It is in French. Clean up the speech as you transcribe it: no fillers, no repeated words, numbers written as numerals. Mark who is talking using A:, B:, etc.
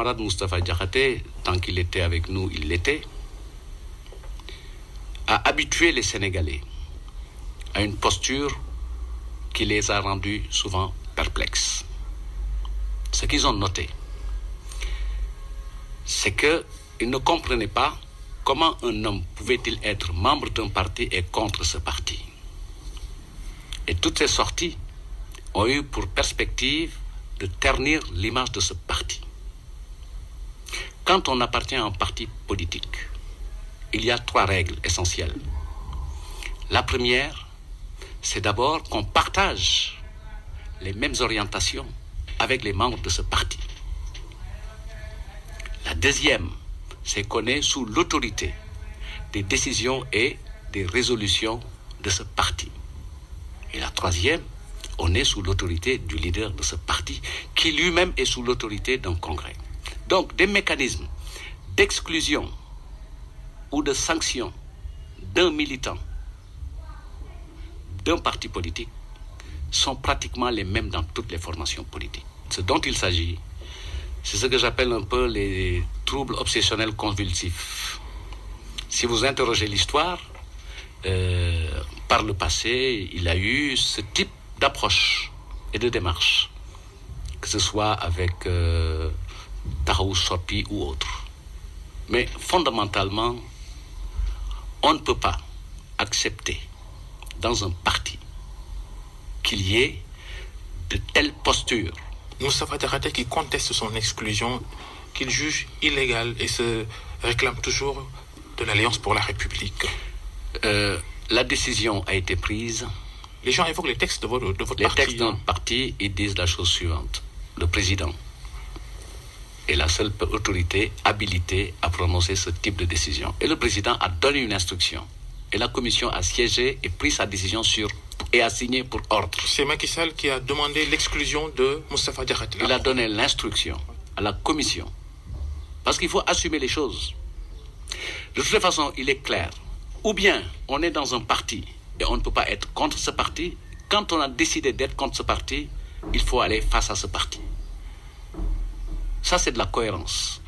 A: camarade Moustapha Diakhaté, tant qu'il était avec nous, il l'était, a habitué les Sénégalais à une posture qui les a rendus souvent perplexes. Ce qu'ils ont noté, c'est qu'ils ne comprenaient pas comment un homme pouvait-il être membre d'un parti et contre ce parti. Et toutes ces sorties ont eu pour perspective de ternir l'image de ce parti. Quand on appartient à un parti politique, il y a 3 règles essentielles. La première, c'est d'abord qu'on partage les mêmes orientations avec les membres de ce parti. La deuxième, c'est qu'on est sous l'autorité des décisions et des résolutions de ce parti. Et la troisième, on est sous l'autorité du leader de ce parti, qui lui-même est sous l'autorité d'un congrès. Donc, des mécanismes d'exclusion ou de sanction d'un militant d'un parti politique sont pratiquement les mêmes dans toutes les formations politiques. Ce dont il s'agit, c'est ce que j'appelle un peu les troubles obsessionnels convulsifs. Si vous interrogez l'histoire, par le passé, il y a eu ce type d'approche et de démarche, que ce soit avec Tahaou Sopi ou autre. Mais fondamentalement, on ne peut pas accepter dans un parti qu'il y ait de telles postures.
B: Moustapha Diakhaté qui conteste son exclusion, qu'il juge illégale et se réclame toujours de l'Alliance pour la République.
A: La décision a été prise.
B: Les gens évoquent les textes de votre parti.
A: Les textes de notre parti, ils disent la chose suivante. Le président est la seule autorité habilitée à prononcer ce type de décision. Et le président a donné une instruction. Et la commission a siégé et pris sa décision et a signé pour ordre.
B: C'est Macky Sall qui a demandé l'exclusion de Moustapha Diakhaté.
A: Il a donné l'instruction à la commission. Parce qu'il faut assumer les choses. De toute façon, il est clair. Ou bien on est dans un parti et on ne peut pas être contre ce parti. Quand on a décidé d'être contre ce parti, il faut aller face à ce parti. Ça, c'est de la cohérence.